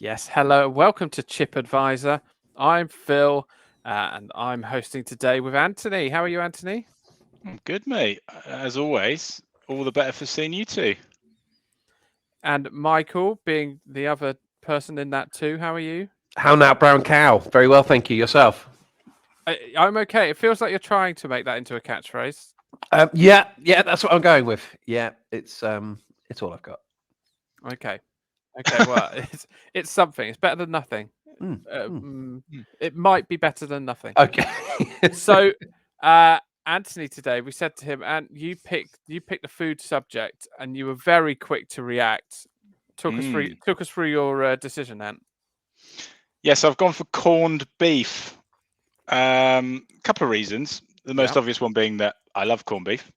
Yes, hello. Welcome to Chip Advisor. I'm Phil, and I'm hosting today with Anthony. How are you, Anthony? I'm good, mate. As always, all the better for seeing you two. And Michael, being the other person in that too. How are you? How now, brown cow? Very well, thank you. Yourself? I'm okay. It feels like you're trying to make that into a catchphrase. Yeah, that's what I'm going with. Yeah, it's all I've got. Okay. Well, it's something. It's better than nothing. Mm. It might be better than nothing. Okay. So, Anthony, today we said to him, and you picked the food subject, and you were very quick to react. Took us through your decision, Ant. Yes, I've gone for corned beef. Couple of reasons. The most obvious one being that I love corned beef.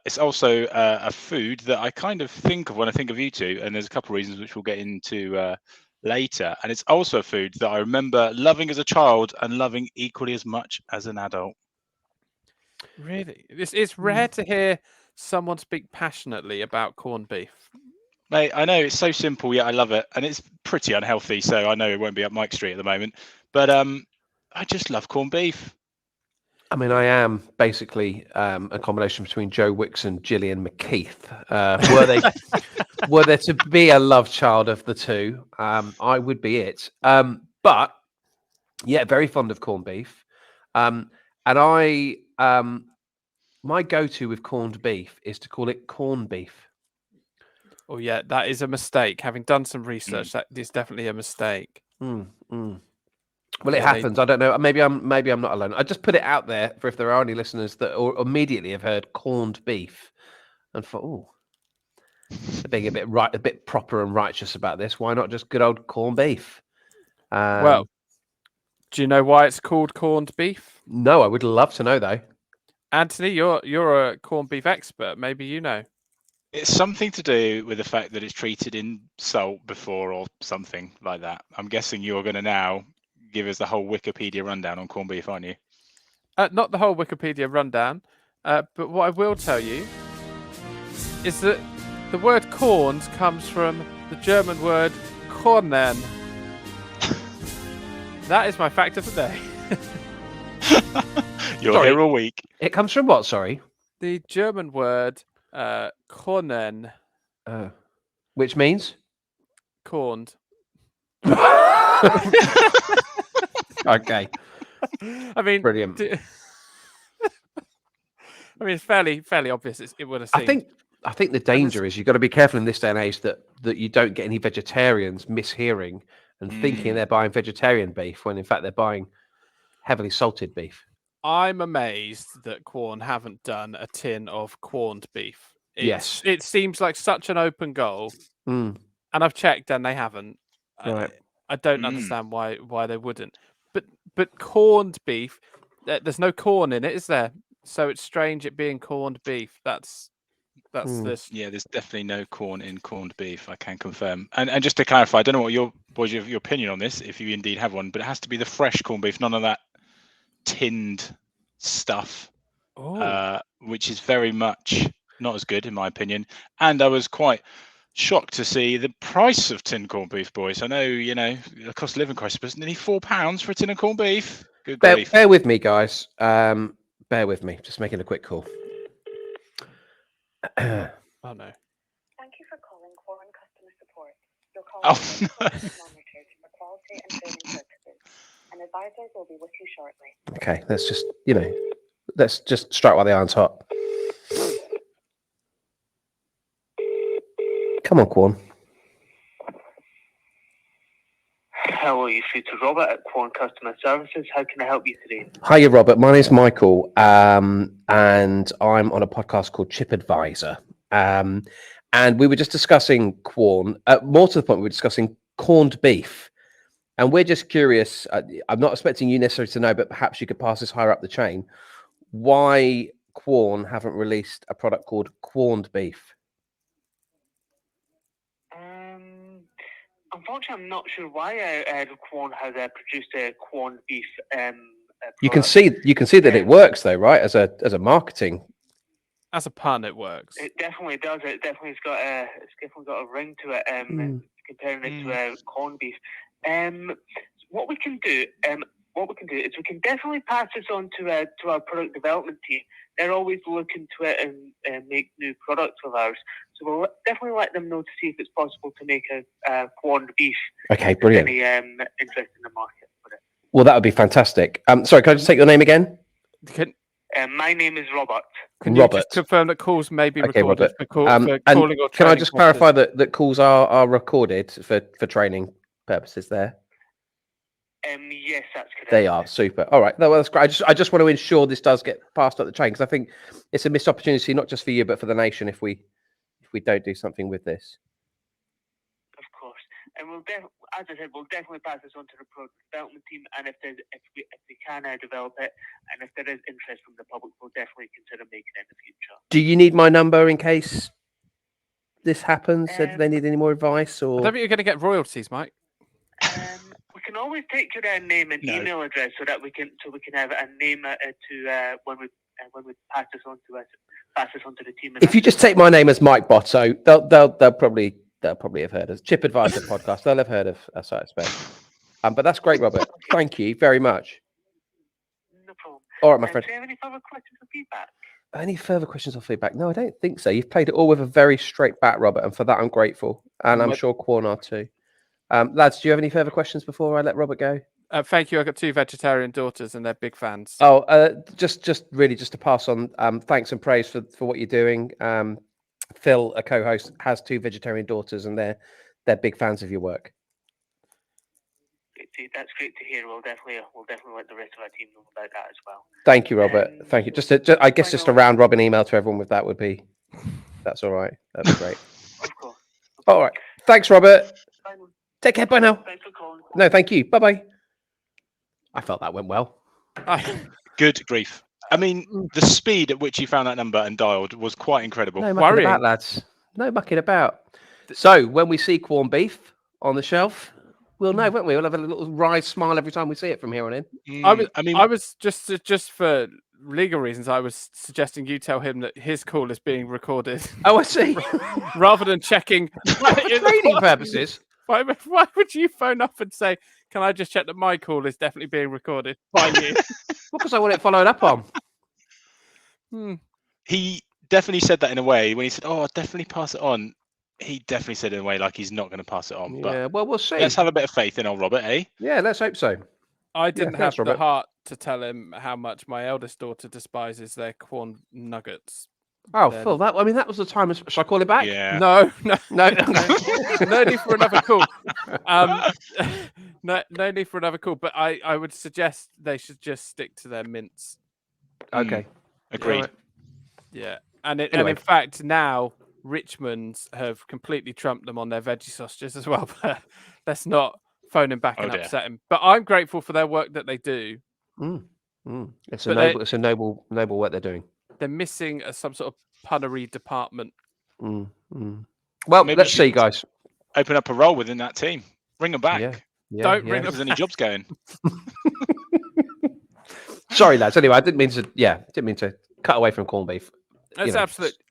It's also a food that I kind of think of when I think of you two, and there's a couple of reasons which we'll get into later. And it's also a food that I remember loving as a child and loving equally as much as an adult. Really, it's rare to hear someone speak passionately about corned beef. Mate, I know it's so simple, yet I love it, and it's pretty unhealthy, so I know it won't be up Mike Street at the moment. But I just love corned beef. I mean, I am basically a combination between Joe Wicks and Gillian McKeith. Were there to be a love child of the two, I would be it. But yeah, very fond of corned beef. And I my go-to with corned beef is to call it corned beef. Oh yeah, that is a mistake. Having done some research, that is definitely a mistake. Well, it happens. I don't know. Maybe I'm not alone. I just put it out there for if there are any listeners that immediately have heard corned beef and thought, oh, being a bit proper and righteous about this. Why not just good old corned beef? Well, do you know why it's called corned beef? No, I would love to know though. Anthony, you're a corned beef expert. Maybe you know. It's something to do with the fact that it's treated in salt before or something like that. I'm guessing you're going to now give us the whole Wikipedia rundown on corned beef, aren't you? Not the whole Wikipedia rundown, but what I will tell you is that the word corns comes from the German word Quornen. That is my fact of the day. You're here all week. It comes from what? Sorry. The German word Quornen. Which means? Corned. Okay. I mean, brilliant. I mean, it's fairly obvious. It would have seemed. I think the danger is you've got to be careful in this day and age that you don't get any vegetarians mishearing and thinking they're buying vegetarian beef when in fact they're buying heavily salted beef. I'm amazed that Quorn haven't done a tin of corned beef. Yes. It seems like such an open goal, and I've checked and they haven't. Right. I don't understand why they wouldn't. But corned beef, there's no corn in it, is there? So it's strange it being corned beef. That's this. Yeah, there's definitely no corn in corned beef. I can confirm. And just to clarify, I don't know what was your opinion on this, if you indeed have one, but it has to be the fresh corned beef, none of that tinned stuff, which is very much not as good in my opinion. And I was quite shocked to see the price of tin corned beef, boys. I know, the cost of living crisis, but it's nearly £4 for a tin of corned beef. Good grief. Bear with me, guys. Bear with me. Just making a quick call. Oh no. Thank you for calling Quorn Customer Support. Your call is monitored for quality and training purposes. An advisor will be with you shortly. Okay, let's just strike while the iron's hot. Come on, Quorn. Hello, you through to Robert at Quorn Customer Services. How can I help you today? Hiya, Robert. My name's Michael, and I'm on a podcast called Chip Advisor. And we were just discussing Quorn. More to the point, we were discussing corned beef. And we're just curious. I'm not expecting you necessarily to know, but perhaps you could pass this higher up the chain. Why Quorn haven't released a product called corned beef? Unfortunately, I'm not sure why Quorn has produced a corned beef. You can see that it works though, right? As a marketing. As a pun, it works. It definitely does. It's definitely got a ring to it. comparing it to corned beef. What we can do is we can definitely pass this on to our product development team. They're always looking to it and make new products of ours. So we'll definitely let them know to see if it's possible to make a corned beef. Okay, brilliant. Any interest in the market for it? Well, that would be fantastic. Sorry, can I just take your name again? My name is Robert. Can you Robert. just confirm that calls may be Okay, recorded Robert. for And calling or can I training just purposes? clarify that calls are recorded for training purposes there? Yes, that's correct. They are super. All right, no, well, that's great. I just want to ensure this does get passed up the chain because I think it's a missed opportunity not just for you but for the nation if we don't do something with this. Of course, and as I said, we'll definitely pass this on to the product development team. And if we can develop it, and if there is interest from the public, we'll definitely consider making it in the future. Do you need my number in case this happens? If they need any more advice, I or don't think you're going to get royalties, Mike. We can always take your name and email address so that we can have a name to when we pass this on to the team. if you just take my name as Mike Botto, they'll probably have heard of Chip Advisor podcast. They'll have heard of us, I expect. But that's great, Robert. Thank you very much. No problem. All right, my friend. Do you have any further questions or feedback? Any further questions or feedback? No, I don't think so. You've played it all with a very straight bat, Robert, and for that I'm grateful. And I'm sure Quorn are too. Lads, do you have any further questions before I let Robert go? Thank you. I've got 2 vegetarian daughters and they're big fans. Oh, just to pass on thanks and praise for what you're doing. Phil, a co-host, has 2 vegetarian daughters and they're big fans of your work. That's great to hear. We'll definitely let the rest of our team know about that as well. Thank you, Robert. Thank you. Just a round robin email to everyone with that would be, that's all right. That'd be great. Of course. All right. Thanks, Robert. Bye. Take care. Bye now. Thanks for calling. No, thank you. Bye bye. I felt that went well. Good grief. I mean, the speed at which you found that number and dialed was quite incredible. No mucking about, lads. No mucking about. So when we see corned beef on the shelf, we'll know, won't we? We'll have a little wry smile every time we see it from here on in. I was just for legal reasons, I was suggesting you tell him that his call is being recorded. Oh, I see. Rather than checking training purposes. Why would you phone up and say, "Can I just check that my call is definitely being recorded by you?" Because I want it followed up on. He definitely said that in a way when he said, "Oh, I'll definitely pass it on." He definitely said it in a way like he's not going to pass it on. Yeah, but well, we'll see. Let's have a bit of faith in old Robert, eh? Yeah, let's hope so. I didn't have the Robert. heart to tell him how much my eldest daughter despises their corn nuggets. Oh, Phil, that was the time. Shall I call it back? Yeah. No. No need for another call. No need for another call. But I would suggest they should just stick to their mince. Okay. Agreed. Right. Yeah, and in fact now Richmond's have completely trumped them on their veggie sausages as well. But let's not phone him back and upset him. But I'm grateful for their work that they do. It's a noble work they're doing. They're missing some sort of punnery department. Well, maybe let's see, guys. Open up a role within that team. Bring them back. Don't ring them. If there's any jobs going. Sorry, lads. Anyway, I didn't mean to cut away from corned beef. That's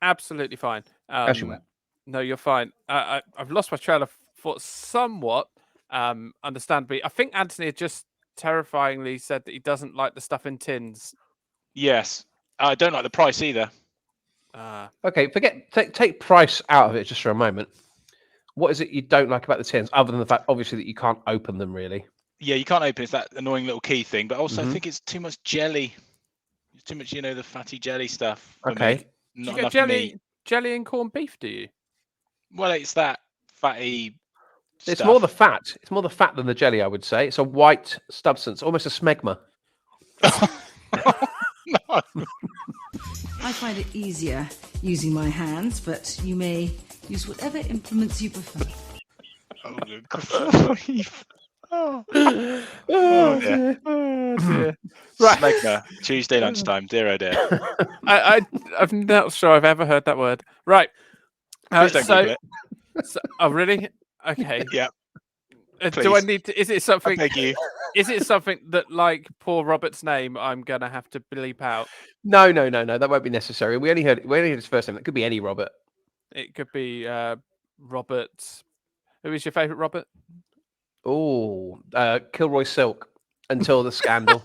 absolutely fine. As you were. No, you're fine. I've lost my trail of thought somewhat. Understandably, I think Anthony had just terrifyingly said that he doesn't like the stuff in tins. Yes, I don't like the price either. Okay, take price out of it just for a moment. What is it you don't like about the tins, other than the fact, obviously, that you can't open them really? Yeah, you can't open. It's that annoying little key thing. But also, I think it's too much jelly. It's too much, the fatty jelly stuff. Okay. Not do you get jelly and corned beef? Do you? Well, it's that fatty. It's more the fat. It's more the fat than the jelly, I would say. It's a white substance, almost a smegma. No. I find it easier using my hands, but you may use whatever implements you prefer. Oh dear. Right. Smegma, Tuesday lunchtime, dear oh dear. I'm not sure I've ever heard that word. Right. Please don't Google it. Oh, really? Okay. Yeah. Do I need to? Is it something? Thank you. Is it something that, like poor Robert's name, I'm gonna have to bleep out? No. That won't be necessary. We only heard his first name. It could be any Robert. It could be Robert. Who is your favourite Robert? Oh, Kilroy Silk until the scandal.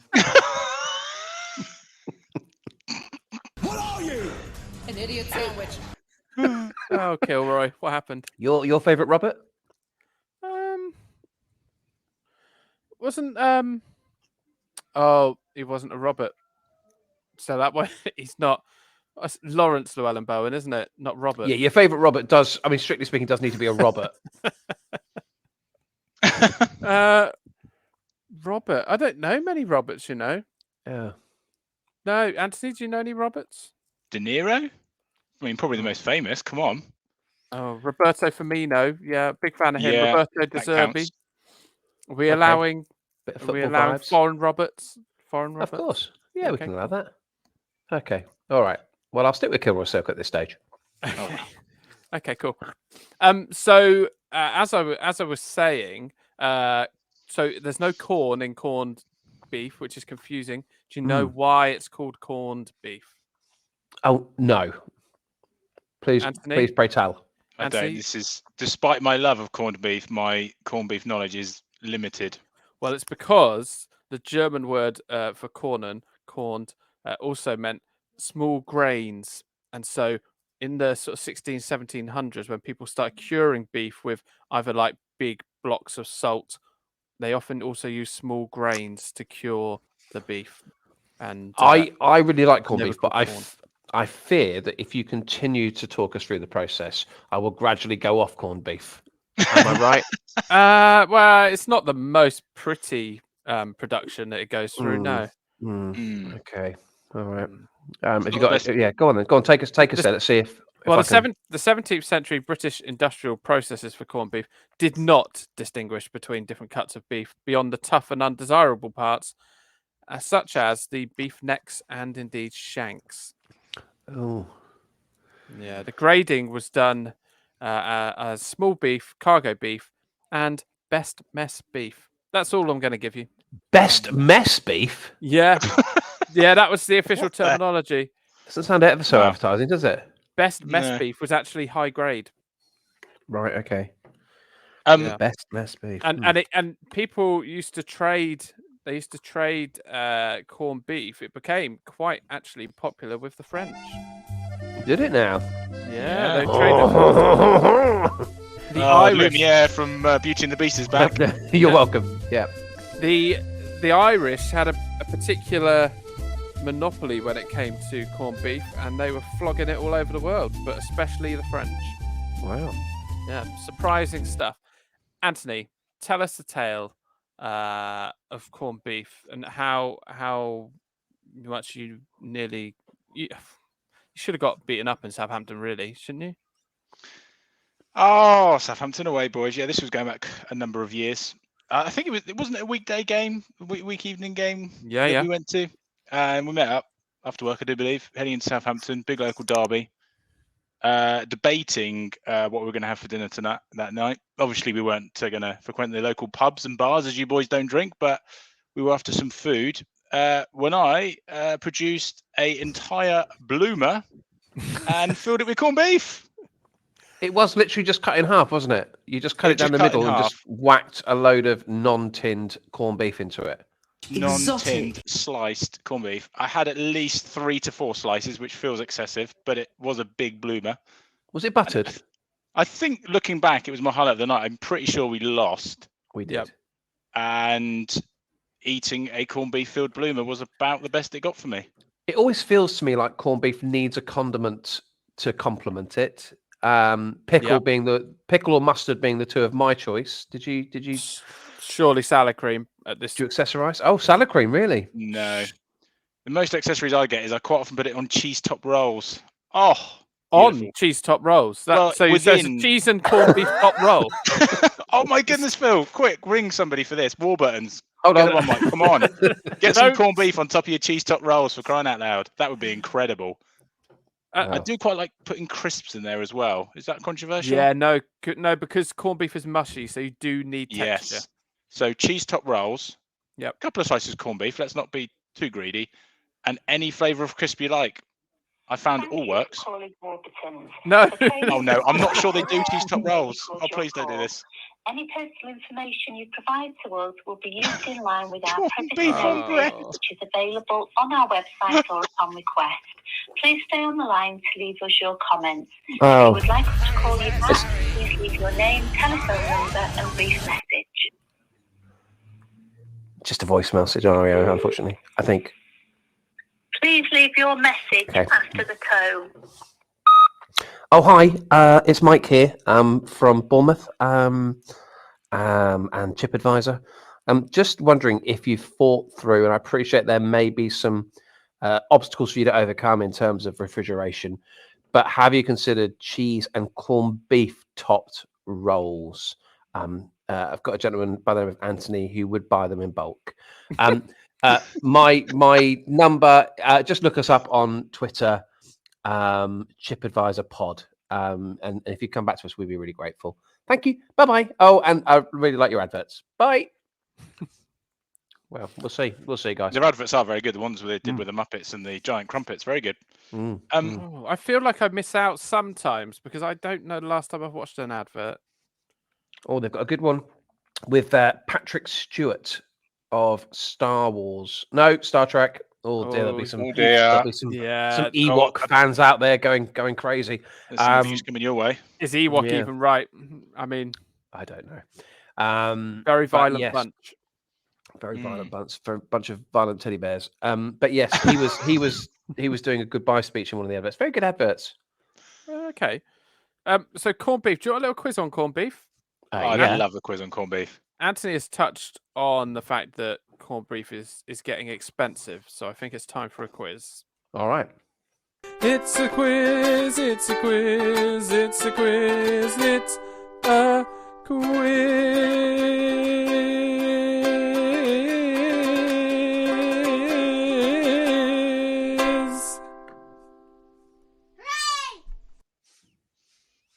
What are you? An idiot sandwich. Oh, Kilroy. What happened? Your favourite Robert? Wasn't Oh, he wasn't a Robert. So that way he's not. That's Lawrence Llewellyn Bowen, isn't it? Not Robert. Yeah, your favourite Robert does. I mean, strictly speaking, does need to be a Robert. Robert. I don't know many Roberts. You know. Yeah. No, Anthony. Do you know any Roberts? De Niro? I mean, probably the most famous. Come on. Oh, Roberto Firmino. Yeah, big fan of him. Yeah, Roberto De that Zerbi. counts. Are we allowing? Bit of Are we football allowing vibes. foreign Roberts? Foreign Roberts. Of course. Yeah, we Okay, can allow that. Okay. All right. Well, I'll stick with Kilroy Silk at this stage. Okay. Okay, cool. So as I was saying, so there's no corn in corned beef, which is confusing. Do you know why it's called corned beef? Oh no! Please, Anthony? please, pray tell. I Anthony? don't. This is, despite my love of corned beef, my corned beef knowledge is limited. Well, it's because the German word for corned also meant small grains, and so in the sort of 1700s, when people started curing beef with either like big blocks of salt, they often also use small grains to cure the beef. And I really like corned never beef, but called corn. I fear that if you continue to talk us through the process, I will gradually go off corned beef. Am I right? Well, it's not the most pretty production that it goes through. No. Okay. All right. Mm. Have you not got? the best. Yeah. Go on then. Go on. Take us there. Let's see if. Well, I can... the 17th century British industrial processes for corned beef did not distinguish between different cuts of beef beyond the tough and undesirable parts, such as the beef necks and indeed shanks. Oh. Yeah, the grading was done as small beef, cargo beef, and best mess beef. That's all I'm going to give you. Best mess beef? Yeah, yeah, that was the official terminology. Doesn't sound ever so advertising, does it? Best mess beef was actually high grade. Right. Okay. Yeah. Best mess beef. And people used to trade. They used to trade corned beef. It became quite actually popular with the French. Did it now? Yeah, they traded. The Irish. Lumiere from Beauty and the Beast is back. You're welcome. Yeah. The Irish had a particular monopoly when it came to corned beef, and they were flogging it all over the world, but especially the French. Wow. Yeah, surprising stuff. Anthony, tell us the tale of corned beef and how much you should have got beaten up in Southampton, really, shouldn't you? Oh, Southampton away, boys. Yeah, this was going back a number of years. I think it wasn't a weekday game, week evening game. Yeah. We went to, and we met up after work, I do believe, heading into Southampton, big local derby, debating what we were going to have for dinner tonight that night. Obviously, we weren't going to frequent the local pubs and bars, as you boys don't drink, but we were after some food. When I produced an entire bloomer and filled it with corned beef. It was literally just cut in half, wasn't it? You just cut it down the middle and just whacked a load of non-tinned corned beef into it. Non-tinned sliced corned beef. I had at least 3 to 4 slices, which feels excessive, but it was a big bloomer. Was it buttered? I think looking back, it was my highlight of the night. I'm pretty sure we lost. We did. Yep. And eating a corned beef filled bloomer was about the best it got for me. It always feels to me like corned beef needs a condiment to complement it. Pickle or mustard being the two of my choice. Did you surely salad cream at this? Do you accessorize? Oh, salad cream, really? No. The most accessories I get is I quite often put it on cheese top rolls. Oh, on cheese top rolls. So there's a cheese and corned beef top roll. Oh my goodness, Phil! Quick, ring somebody for this. Warburtons. Hold on, Mike. Come on, get some corned beef on top of your cheese top rolls for crying out loud. That would be incredible. I do quite like putting crisps in there as well. Is that controversial? Yeah, no, because corned beef is mushy, so you do need texture. Yes. So cheese top rolls. Yep. A couple of slices of corned beef. Let's not be too greedy. And any flavour of crisp you like. I found it all works. No. Oh no, I'm not sure they do cheese top rolls. Oh, please don't do this. Any personal information you provide to us will be used in line with our privacy beef on bread. notice, which is available on our website or upon request. Please stay on the line to leave us your comments. If you would like us to call you back, please leave your name, telephone number, and brief message. Just a voicemail scenario, unfortunately, I think. Please leave your message after the tone. Oh, hi. It's Mike here from Bournemouth and ChipAdvisor. I'm just wondering if you've thought through, and I appreciate there may be some obstacles for you to overcome in terms of refrigeration, but have you considered cheese and corned beef topped rolls? I've got a gentleman by the name of Anthony who would buy them in bulk. My number, just look us up on Twitter, ChipAdvisor Pod. And if you come back to us, we'd be really grateful. Thank you. Bye-bye. Oh, and I really like your adverts. Bye. Well, we'll see. We'll see, guys. Their adverts are very good. The ones they did with the Muppets and the giant crumpets, very good. I feel like I miss out sometimes because I don't know the last time I've watched an advert. Oh, they've got a good one with Patrick Stewart of Star Trek. Oh dear, there'll be some Ewok fans out there going crazy. There's some views coming your way. Is Ewok even right? I mean, I don't know. Very violent bunch. Very violent bunch for a bunch of violent teddy bears. But yes, he was doing a goodbye speech in one of the adverts. Very good adverts. Okay. So corned beef. Do you want a little quiz on corned beef? I love a quiz on corned beef. Anthony has touched on the fact that corned beef is getting expensive, so I think it's time for a quiz. All right. It's a quiz, it's a quiz, it's a quiz, it's a quiz.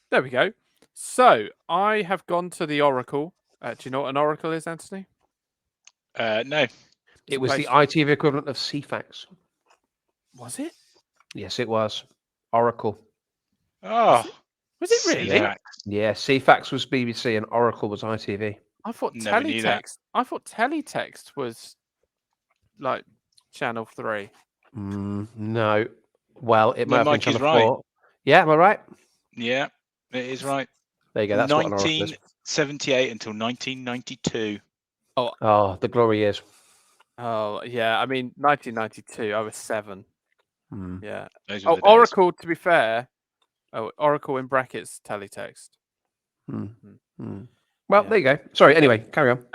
There we go. So I have gone to the Oracle. Do you know what an Oracle is, Anthony? No. It was the ITV equivalent of CFAX. Was it? Yes, it was. Oracle. Oh. Was it really? CFAX. Yeah, CFAX was BBC and Oracle was ITV. I thought teletext. I thought teletext was like Channel 3. No. Well, it might have been Channel 4. Right. Yeah, am I right? Yeah, it is right. There you go. That's 1978 until 1992. Oh, the glory years. Oh, yeah. I mean, 1992, I was 7. Yeah. Oracle, to be fair. Oh, Oracle in brackets, teletext. Well, there you go. Sorry, anyway, carry on.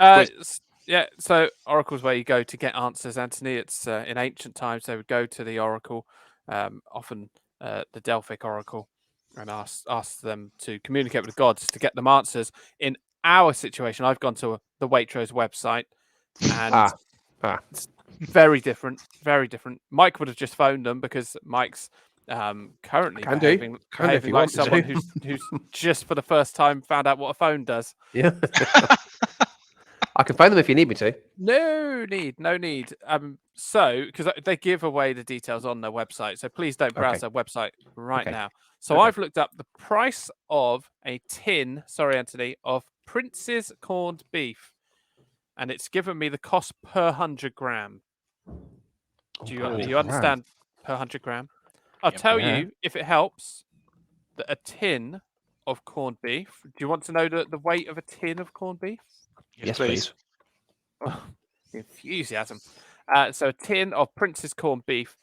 Yeah, so Oracle's where you go to get answers, Anthony. It's in ancient times, they would go to the Oracle, often the Delphic Oracle, and ask them to communicate with the gods to get them answers. In our situation, I've gone to the Waitrose website, and it's very different. Very different. Mike would have just phoned them because Mike's currently behaving like someone who's just for the first time found out what a phone does. Yeah. I can phone them if you need me to. No need. So because they give away the details on their website, so please don't browse their website right now. So I've looked up the price of a tin. Sorry, Anthony, of Prince's corned beef, and it's given me the cost per 100 gram. Do you understand per 100 gram? I'll tell you if it helps. That a tin of corned beef. Do you want to know the weight of a tin of corned beef? Yes, please. Oh, the enthusiasm. So a tin of Prince's corned beef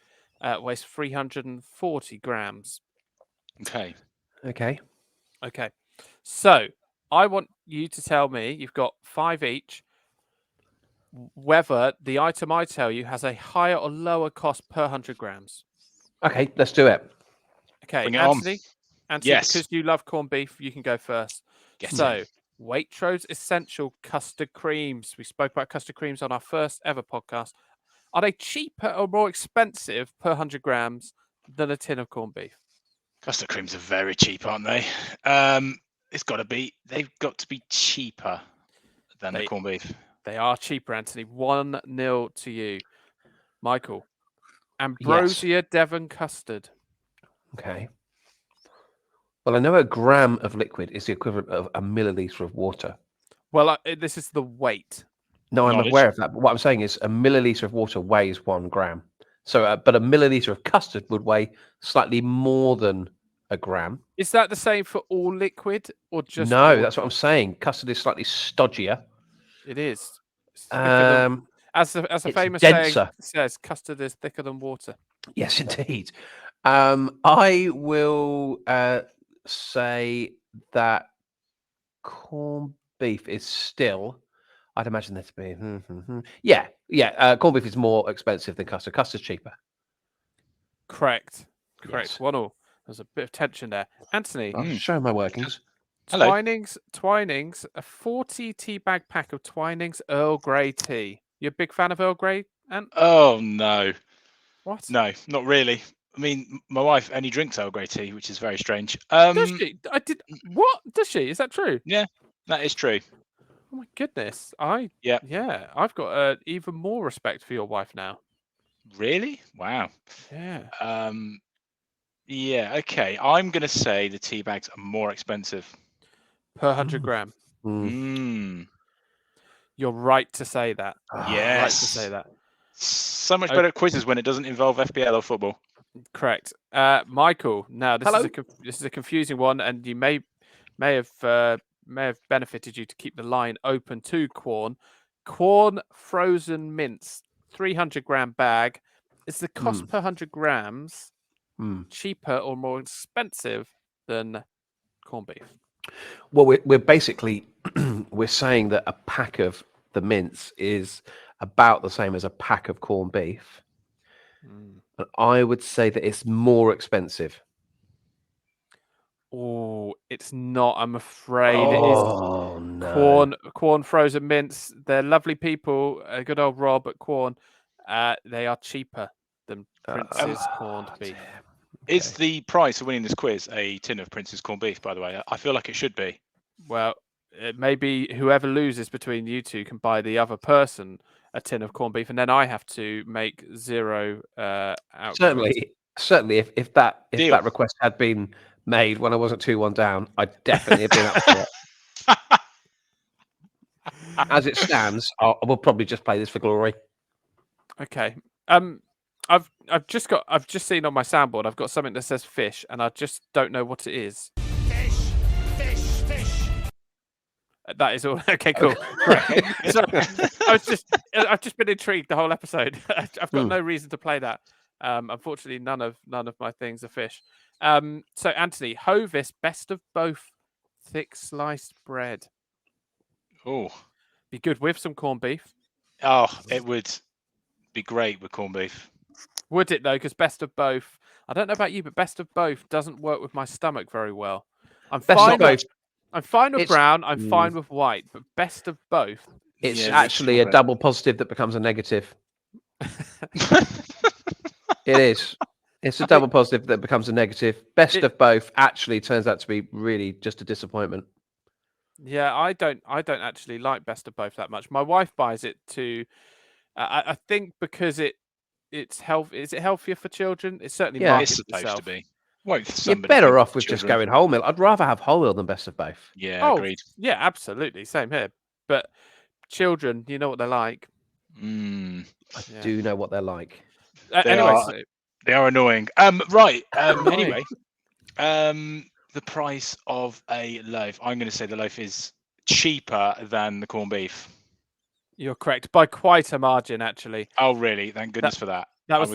weighs 340 grams. Okay. So I want you to tell me, you've got 5 each, whether the item I tell you has a higher or lower cost per 100 grams. Okay, let's do it. Okay, Bring it Anthony, yes. Because you love corned beef, you can go first. Waitrose Essential Custard Creams. We spoke about custard creams on our first ever podcast. Are they cheaper or more expensive per 100 grams than a tin of corned beef? Custard creams are very cheap, aren't they? They've got to be cheaper than the corned beef. They are cheaper, Anthony. 1-0 to you. Michael. Ambrosia Devon custard. Okay. Well, I know a gram of liquid is the equivalent of a milliliter of water. Well, this is the weight. No, I'm aware of that. But what I'm saying is a milliliter of water weighs 1 gram. So, but a milliliter of custard would weigh slightly more than a gram. Is that the same for all liquid or just No, water? that's what I'm saying. Custard is slightly stodgier. It is. As a famous saying says, custard is thicker than water. Yes, indeed. I will say that corned beef is still. I'd imagine that to be. Yeah. Corned beef is more expensive than custard. Custard's cheaper. Correct. Yes. 1-1. There's a bit of tension there. Anthony, I'll show my workings. Hello. Twinings, a 40 tea bag pack of Twinings Earl Grey tea. You a big fan of Earl Grey, Ant? Oh no. What? No, not really. I mean, my wife only drinks Earl Grey tea, which is very strange. Does she? What? Does she? Is that true? Yeah, that is true. Oh my goodness. Yeah. I've got even more respect for your wife now. Really? Wow. Yeah. Yeah, okay. I'm going to say the tea bags are more expensive. Per 100 gram. You're right to say that. Yes. Right to say that. So much better at quizzes when it doesn't involve FPL or football. Correct. Michael, now this is a confusing one, and you may have benefited you to keep the line open to Quorn. Quorn frozen mince, 300 gram bag. Is the cost per 100 grams cheaper or more expensive than corned beef? Well, we're basically we're saying that a pack of the mince is about the same as a pack of corned beef. And I would say that it's more expensive. Oh, it's not. I'm afraid it is. Oh no! Quorn frozen mince. They're lovely people. Good old Rob at Quorn. They are cheaper than Prince's corned beef. Okay. Is the price of winning this quiz a tin of Prince's corned beef? By the way, I feel like it should be. Well, maybe whoever loses between you two can buy the other person a tin of corned beef, and then I have to make 0 outgoings. Certainly, if that request had been made when I wasn't 2-1 down, I'd definitely have been up for it. As it stands, we'll probably just play this for glory. Okay. I've just seen on my soundboard. I've got something that says fish, and I just don't know what it is. Fish. That is all. Okay, cool. Right. So I've just been intrigued the whole episode. I've got no reason to play that. Unfortunately, none of my things are fish. So Anthony, Hovis best of both thick sliced bread. Oh, be good with some corned beef. Oh, it would be great with corned beef. Would it though? Because best of both. I don't know about you, but best of both doesn't work with my stomach very well. I'm fine with brown. I'm fine with white, but best of both. It's actually a double positive that becomes a negative. It is. It's a double positive that becomes a negative. Best of both actually turns out to be really just a disappointment. Yeah, I don't actually like best of both that much. My wife buys it to, I think because it's health. Is it healthier for children? It's certainly it's supposed to be. You're better off with just going whole meal. I'd rather have whole meal than best of both. Yeah, agreed. Yeah, absolutely. Same here. But children, you know what they're like. I do know what they're like. They are annoying. Right. Anyway, the price of a loaf. I'm going to say the loaf is cheaper than the corned beef. You're correct by quite a margin, actually. Oh, really? Thank goodness for that. That was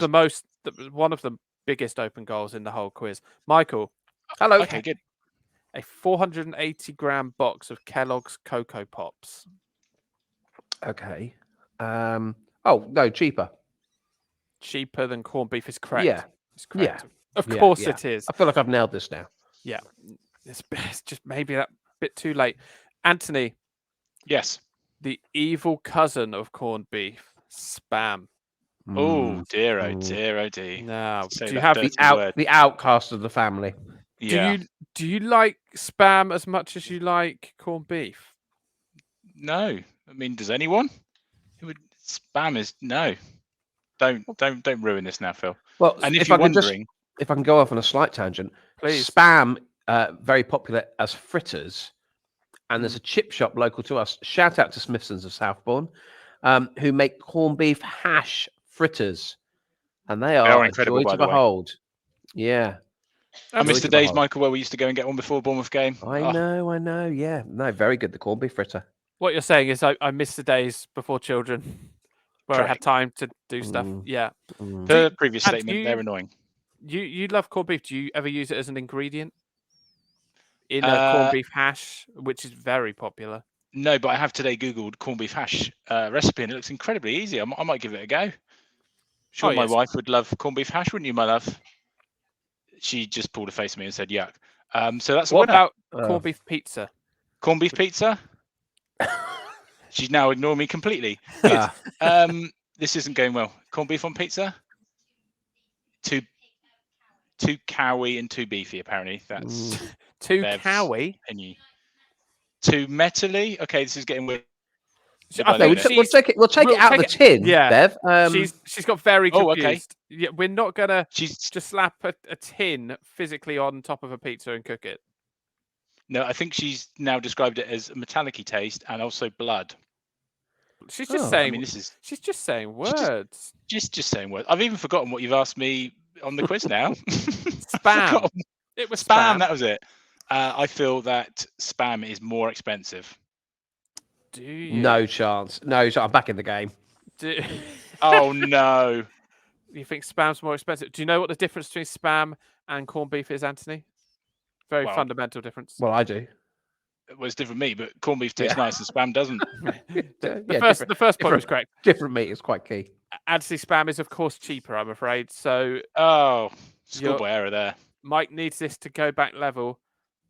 one of the biggest open goals in the whole quiz. Michael. Hello. Okay, good. A 480 gram box of Kellogg's Cocoa Pops. Okay. Oh, no, cheaper. Cheaper than corned beef is correct. Yeah. It's correct. Yeah. Of course it is. I feel like I've nailed this now. Yeah. It's just maybe that bit too late. Anthony. Yes. The evil cousin of corned beef, Spam. Oh dear, oh dear, oh dear. Now, do you have the outcast of the family? Yeah. Do you like Spam as much as you like corned beef? No. I mean, does anyone? Spam is no. Don't ruin this now, Phil. Well, and if you're wondering, if I can go off on a slight tangent, please. Spam very popular as fritters, and there's a chip shop local to us. Shout out to Smithson's of Southbourne, who make corned beef hash fritters, and they are incredible, a joy by to the way. behold. Yeah. I miss the days, Michael, where we used to go and get one before a Bournemouth game. I know. Yeah, no, very good. The corned beef fritter. What you're saying is I miss the days before children, where I had time to do stuff. Yeah. The previous statement, they're annoying. You love corned beef. Do you ever use it as an ingredient in a corned beef hash, which is very popular? No, but I have today Googled corned beef hash recipe, and it looks incredibly easy. I might give it a go. Sure, my wife would love corned beef hash, wouldn't you, my love? She just pulled a face at me and said, "Yuck." So that's what about corned beef pizza? Corned beef pizza? She's now ignoring me completely. Good. This isn't going well. Corned beef on pizza? Too cowy and too beefy, apparently. That's too cowy. Too metally. Okay, this is getting weird. We'll take it out of the tin. Yeah, Bev. She's got very confused. Okay. Yeah, we're not gonna just slap a tin physically on top of a pizza and cook it. No, I think she's now described it as a metallic-y taste and also blood. She's just saying. I mean, she's just saying words. Just saying words. I've even forgotten what you've asked me on the quiz now. Spam. It was spam. That was it. I feel that spam is more expensive. Do you? No chance. I'm back in the game. Oh no! You think spam's more expensive? Do you know what the difference between spam and corned beef is, Anthony? Very fundamental difference. Well, I do. Well, it's different meat, but corned beef tastes nice and spam doesn't. The first point was correct. Different meat is quite key. Anthony, spam is of course cheaper, I'm afraid. So schoolboy error there. Mike needs this to go back level.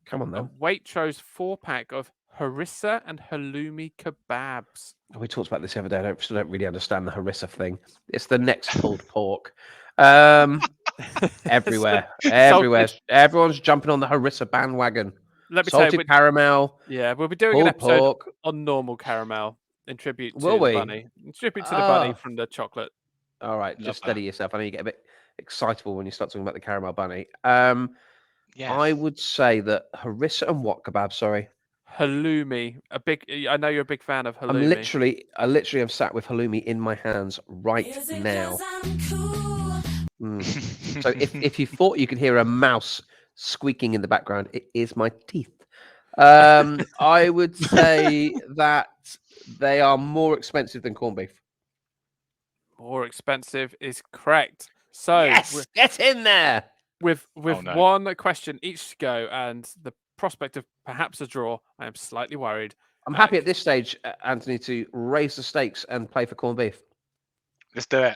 Come on, then. Waitrose 4-pack of harissa and halloumi kebabs. We talked about this the other day. I still don't really understand the harissa thing. It's the next pulled pork. Everywhere. Everyone's jumping on the harissa bandwagon. Let me salted caramel. Yeah, we'll be doing an episode on normal caramel in tribute to the bunny. In tribute to the bunny from the chocolate. All right, just steady yourself. I know you get a bit excitable when you start talking about the caramel bunny. I would say that harissa and what kebab? Sorry, halloumi. I know you're a big fan of halloumi. I literally have sat with halloumi in my hands right now. So if you thought you could hear a mouse squeaking in the background, it is my teeth. I would say that they are more expensive than corned beef. More expensive is correct. So yes, get in there. With one question each to go and the prospect of perhaps a draw, I am slightly worried. I'm happy at this stage, Anthony, to raise the stakes and play for corned beef. Let's do it.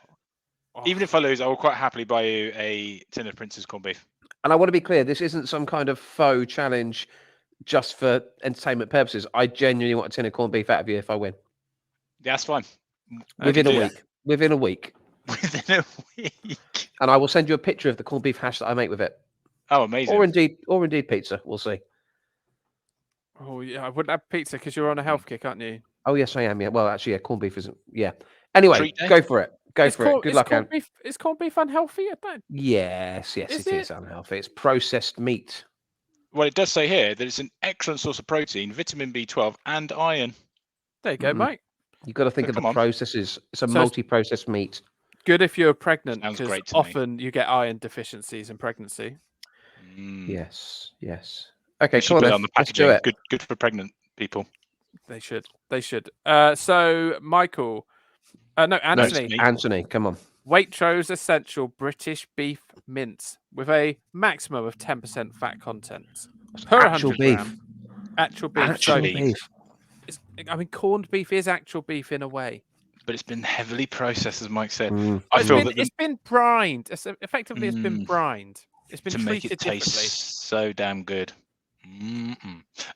Even if I lose, I will quite happily buy you a tin of Prince's corned beef. And I want to be clear, this isn't some kind of faux challenge just for entertainment purposes. I genuinely want a tin of corned beef out of you if I win. Yeah, that's fine. Within a week. Within a week. And I will send you a picture of the corned beef hash that I make with it. Oh, amazing. Or indeed pizza. We'll see. Oh, yeah. I wouldn't have pizza because you're on a health kick, aren't you? Oh, yes, I am. Yeah. Well, actually, yeah, corned beef isn't. Yeah. Anyway, go for it. Go for it. Good luck, Anne. Is corned beef unhealthy? Yes, it is unhealthy. It's processed meat. Well, it does say here that it's an excellent source of protein, vitamin B12, and iron. There you go, mate. You've got to think of the processes. It's a multi-processed meat. Good if you're pregnant, because often you get iron deficiencies in pregnancy. Yes. Okay, come on, let's do it. Good for pregnant people. They should. So, Michael. Anthony, come on. Waitrose Essential British Beef Mince with a maximum of 10% fat content per 100 grams. Actual beef. I mean, corned beef is actual beef in a way. But it's been heavily processed, as Mike said. It's been brined. Effectively, it's been brined. It's been to make it taste so damn good.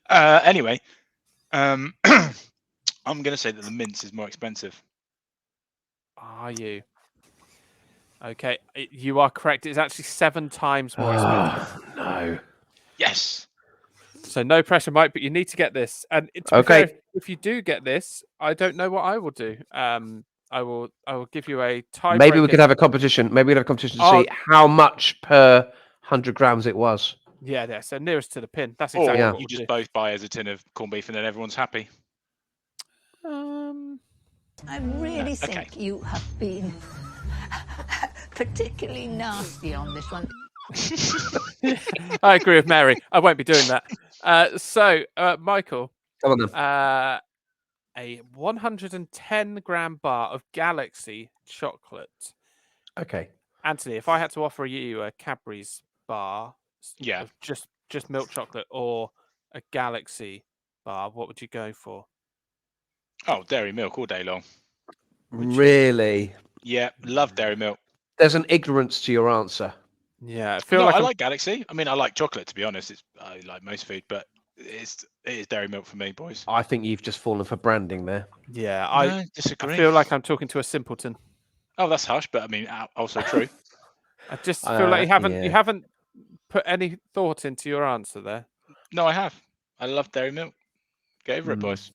Anyway, I'm going to say that the mince is more expensive. Are you? Okay, you are correct. It's actually 7 times more expensive. No. Yes. So no pressure, Mike, but you need to get this. And to be fair, if you do get this, I don't know what I will do. I will give you a time. Maybe we could have a competition. To see how much per 100 grams it was. Yeah. So nearest to the pin. That's exactly what you we'll just do. both buy as a tin of corned beef and then everyone's happy. I really think you have been particularly nasty on this one. I agree with Mary. I won't be doing that. So, Michael, Come on then. a 110-gram bar of Galaxy chocolate. Okay. Anthony, if I had to offer you a Cadbury's bar, of just milk chocolate or a Galaxy bar, what would you go for? Oh, dairy milk all day long. Really? Yeah, love dairy milk. There's an ignorance to your answer. Yeah, I like Galaxy. I mean, I like chocolate, to be honest. I like most food, but it is dairy milk for me, boys. I think you've just fallen for branding there. Yeah, I disagree. I feel like I'm talking to a simpleton. Oh, that's harsh, but I mean, also true. I just feel like you haven't put any thought into your answer there. No, I have. I love dairy milk. Get over it, boys.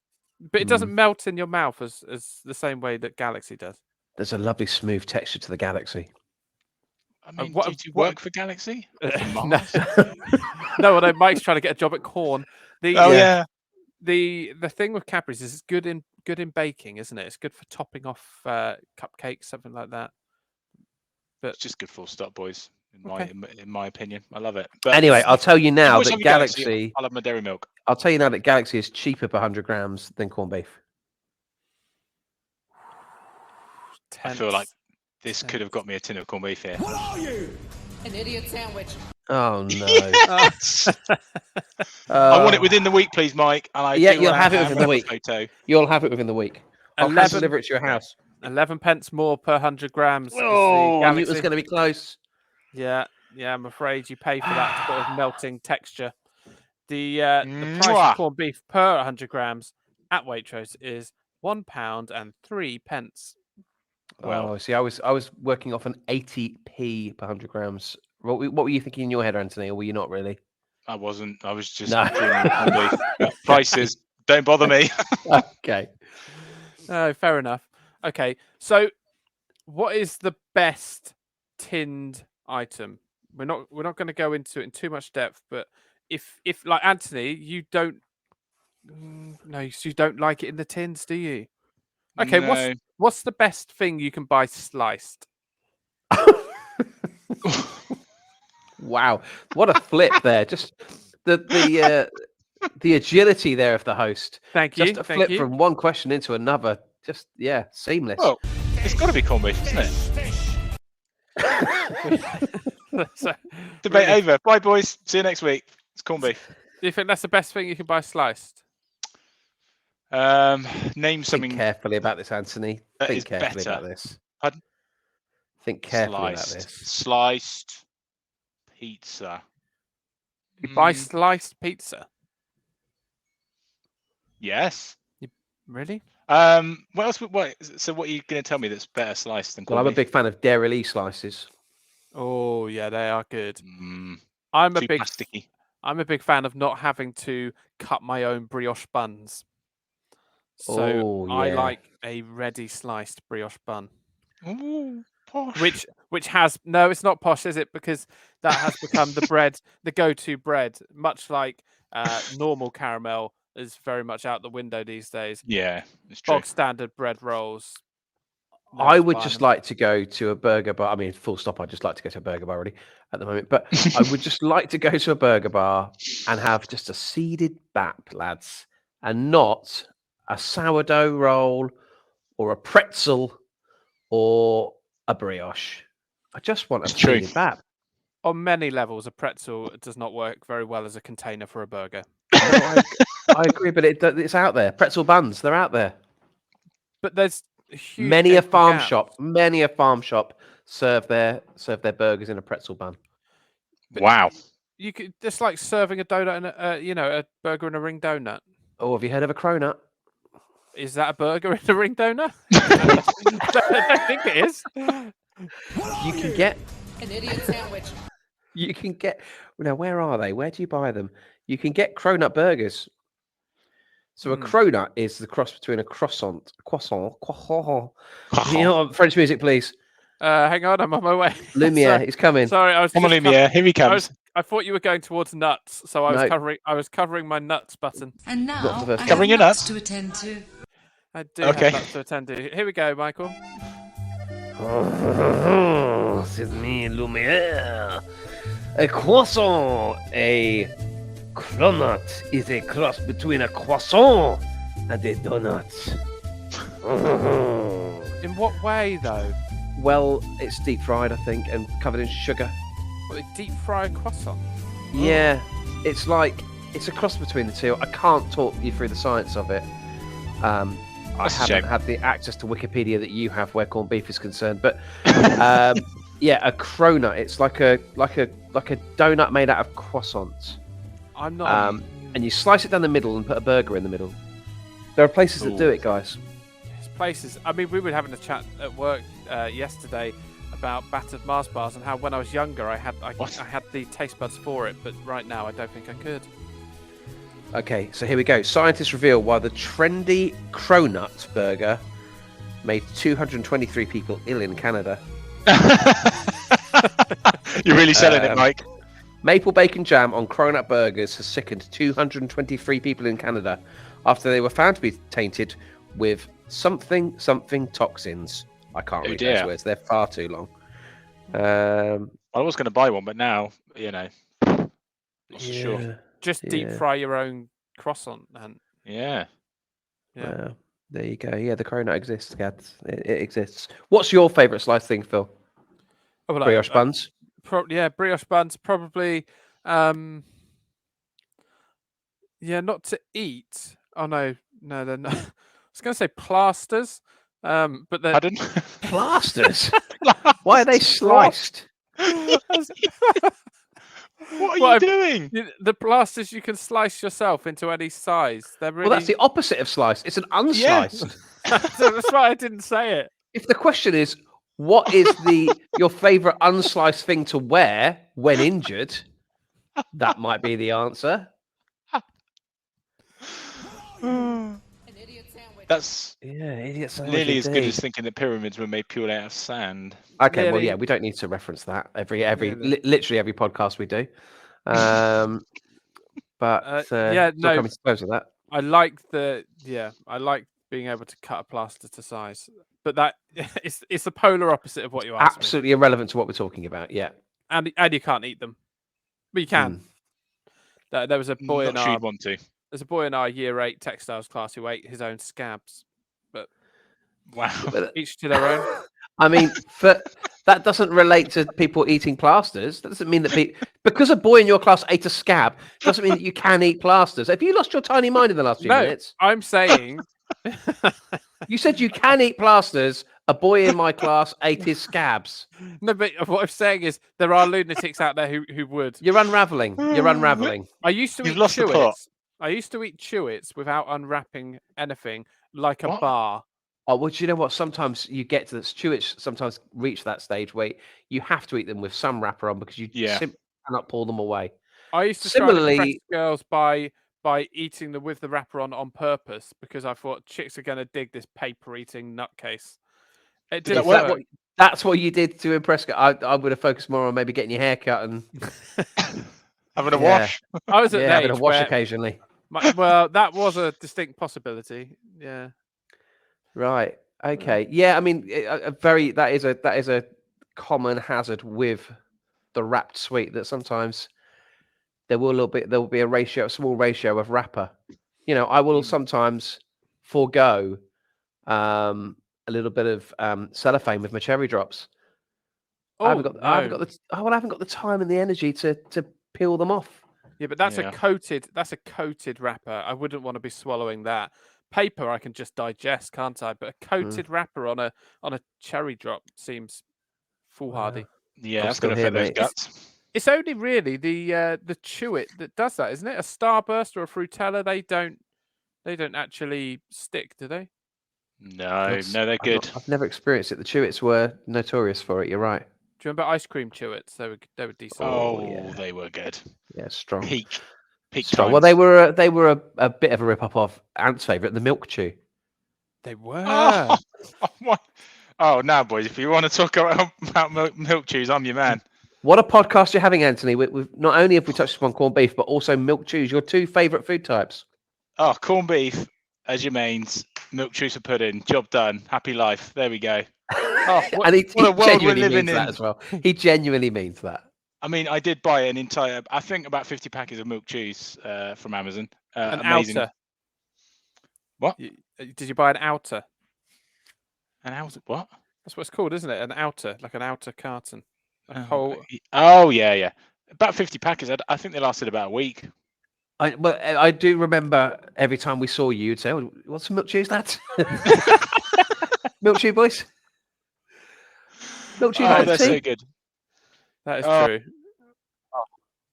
But it doesn't melt in your mouth as the same way that Galaxy does. There's a lovely smooth texture to the Galaxy. I mean, do you work for Galaxy? No, no, Mike's trying to get a job at Quorn. The thing with Cadbury's is it's good in baking, isn't it? It's good for topping off cupcakes, something like that. But it's just good full stop, boys. In my opinion, I love it. But anyway, I'll tell you now that Galaxy, I love my dairy milk. I'll tell you now that Galaxy is cheaper per 100 grams than corned beef. I feel like this could have got me a tin of corned beef here. What are you? An idiot sandwich. Oh no! Yes. I want it within the week, please, Mike. And you'll have it within the week. Photo. You'll have it within the week. I'll deliver it to your house. 11 pence more per 100 grams. Oh, I knew it was going to be close. Yeah, I'm afraid you pay for that sort of melting texture. The price of corned beef per 100 grams at Waitrose is £1.03. Well, see, I was working off an 80p per 100 grams. What were you thinking in your head, Anthony, or were you not really? I wasn't. I was just prices. Don't bother me. Okay. Oh, fair enough. Okay, so what is the best tinned item? We're not going to go into it in too much depth, but if like Anthony, you don't like it in the tins, do you? Okay, no. what's the best thing you can buy sliced? Wow, what a flip there! Just the agility there of the host. Thank you. Just a flip from one question into another. Just seamless. Well, it's got to be corned beef, isn't it? Debate over. Bye, boys. See you next week. It's corned beef. Do you think that's the best thing you can buy sliced? Name something. Think carefully about this, Anthony. Think carefully better. about this. Pardon? Think carefully about this. Sliced pizza. You buy sliced pizza? Yes. Really? What else? So what are you going to tell me that's better sliced than corned Well, I'm beef? a big fan of Dairy Lee slices. Oh yeah, they are good. Too plasticky. I'm a big fan of not having to cut my own brioche buns. So I like a ready sliced brioche bun. Ooh, posh. Which has it's not posh, is it? Because that has become the go-to bread, much like normal caramel is very much out the window these days. Yeah, it's true. Bog standard bread rolls. I would just like to go to a burger bar. I mean, full stop. I'd just like to go to a burger bar already at the moment. But I would just like to go to a burger bar and have just a seeded bap, lads, and not a sourdough roll or a pretzel or a brioche. I just want a seeded bap. On many levels, a pretzel does not work very well as a container for a burger. No, I agree, but it's out there. Pretzel buns, they're out there. But there's many a farm shop serve their burgers in a pretzel bun. But wow! You could just like serving a donut and a burger and a ring donut. Oh, have you heard of a cronut? Is that a burger and a ring donut? I don't think it is. You can get an idiot sandwich. You can get now. Where are they? Where do you buy them? You can get cronut burgers. So a cronut is the cross between a croissant. You know, French music, please. Hang on, I'm on my way. Lumiere, he's coming. Sorry, I was. Come on, Lumiere, here he comes. I thought you were going towards nuts, so I was covering my nuts button. And now I have Covering your nuts to attend to. I do have nuts to attend to. Here we go, Michael. C'est me, Lumiere. A croissant, a cronut is a cross between a croissant and a donut. In what way, though? Well, it's deep fried, I think, and covered in sugar. What, they deep fry a croissant? Yeah, it's a cross between the two. I can't talk you through the science of it. I haven't had the access to Wikipedia that you have, where corned beef is concerned. But yeah, a cronut. It's like a donut made out of croissants. I'm not. And you slice it down the middle and put a burger in the middle. There are places that do it, guys. There's places. I mean, we were having a chat at work yesterday about battered Mars bars and how when I was younger I had the taste buds for it, but right now I don't think I could. Okay, so here we go. Scientists reveal why the trendy cronut burger made 223 people ill in Canada. You're really selling it, Mike. Maple bacon jam on cronut burgers has sickened 223 people in Canada after they were found to be tainted with something toxins. I can't read those words. They're far too long. I was going to buy one, but now, not so sure. Just deep fry your own croissant, man. Yeah. There you go. Yeah, the cronut exists, Gads. It exists. What's your favourite slice thing, Phil? Brioche buns? Brioche buns, probably. Not to eat. Oh, no, they're not. I was going to say plasters. But they're... Pardon? Plasters? Why are they sliced? What are you doing? The plasters you can slice yourself into any size. They're really... Well, that's the opposite of sliced. It's an unsliced. Yeah. That's why I didn't say it. If the question is, what is your favourite unsliced thing to wear when injured? That might be the answer. That's idiot sandwich nearly as good as thinking that pyramids were made purely out of sand. Okay, well, we don't need to reference that literally every podcast we do. Coming to close with that. I like being able to cut a plaster to size, but that it's the polar opposite of what you asked. Absolutely irrelevant to what we're talking about. Yeah, and you can't eat them, but you can. There was a boy There's a boy in our year 8 textiles class who ate his own scabs, but wow, each to their own. I mean, that doesn't relate to people eating plasters. That doesn't mean that because a boy in your class ate a scab doesn't mean that you can eat plasters. Have you lost your tiny mind in the last few minutes? I'm saying you said you can eat plasters. A boy in my class ate his scabs. No, but what I'm saying is there are lunatics out there who would. You're unraveling. I used to eat Chewits. I used to eat Chewits without unwrapping anything, like a bar. Oh, well, do you know what? Sometimes you get to this. Chewits sometimes reach that stage where you have to eat them with some wrapper on because you simply cannot pull them away. I used to try to impress girls by eating them with the wrapper on purpose because I thought chicks are going to dig this paper-eating nutcase. It didn't work. That's what you did to impress girls. I would have focused more on maybe getting your hair cut and having a wash. I was at having a wash occasionally. Well, that was a distinct possibility. Yeah. Right. Okay. Yeah. I mean, that is a common hazard with the wrapped sweet that sometimes there will be a small ratio of wrapper. I will sometimes forego a little bit of cellophane with my cherry drops. I haven't got the time and the energy to peel them off. Yeah, but that's a coated wrapper. I wouldn't want to be swallowing that. Paper I can just digest, can't I? But a coated wrapper on a cherry drop seems foolhardy. Yeah, that's going to fit those guts. It's only really the Chewit that does that, isn't it? A Starburst or a Frutella, they don't actually stick, do they? No, they're good. I've never experienced it. The Chewits were notorious for it. You're right. Do you remember ice cream Chewits? They were decent. Oh, yeah. They were good. Yeah, strong. Peak strong. Times. Well, they were a bit of a rip off of Ant's favourite, the Milk Chew. They were. Oh, now, boys, if you want to talk about milk chews, I'm your man. What a podcast you're having, Anthony. We've not only have we touched upon corned beef, but also milk chews, your 2 favourite food types. Oh, corned beef as your mains, milk chews pudding. Job done. Happy life. There we go. Oh, what a world we're living in. That as well. He genuinely means that. I mean, I did buy an entire, I think about 50 packets of milk chews from Amazon. An amazing. outer. What? Did you buy an outer? An outer? What? That's what it's called, isn't it? An outer, like an outer carton. Oh, yeah. About 50 packets. I think they lasted about a week. I do remember every time we saw you'd say, oh, "What's some milk chews, lads?" Milk chew boys. Milk chew. Oh, that's so good. That is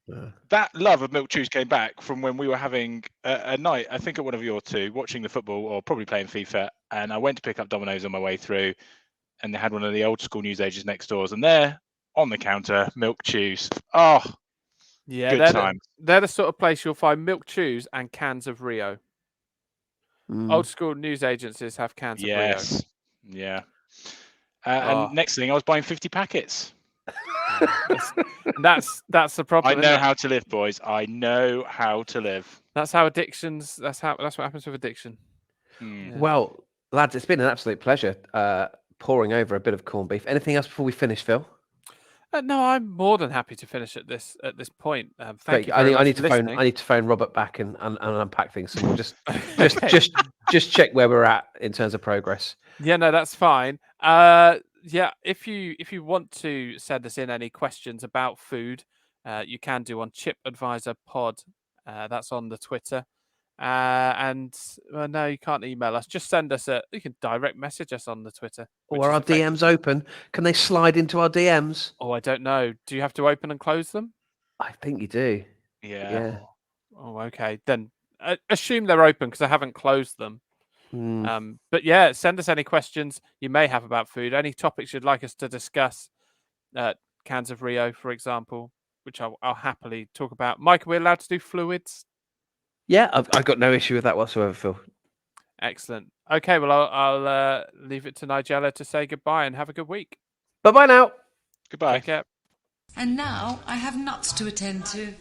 true. That love of milk chews came back from when we were having a night, I think at one of your 2, watching the football or probably playing FIFA. And I went to pick up Domino's on my way through, and they had one of the old school newsagents next doors, and there on the counter, milk chews. Oh, yeah, they're the sort of place you'll find milk chews and cans of Rio. Old school news agencies have cans of Rio. Yes, yeah. And next thing, I was buying 50 packets. That's the problem. I know how to live, boys. I know how to live. That's how addictions. That's what happens with addiction. Yeah. Well, lads, it's been an absolute pleasure pouring over a bit of corned beef. Anything else before we finish, Phil? No, I'm more than happy to finish at this point. Thank you. I need to phone Robert back and unpack things. So we'll just check where we're at in terms of progress. Yeah, no, that's fine. Yeah, if you want to send us in any questions about food, you can do on Chip Advisor Pod. That's on the Twitter. And no, you can't email us. Just send us you can direct message us on the Twitter. Or are our DMs open? Can they slide into our DMs? Oh, I don't know. Do you have to open and close them? I think you do. Yeah. Oh, okay. Then assume they're open because I haven't closed them. But yeah, send us any questions you may have about food, any topics you'd like us to discuss. Cans of Rio, for example, which I'll happily talk about. Mike, are we allowed to do fluids? Yeah, I've got no issue with that whatsoever, Phil. Excellent. Okay, well, I'll leave it to Nigella to say goodbye and have a good week. Bye-bye now. Goodbye. Take care. And now I have nuts to attend to.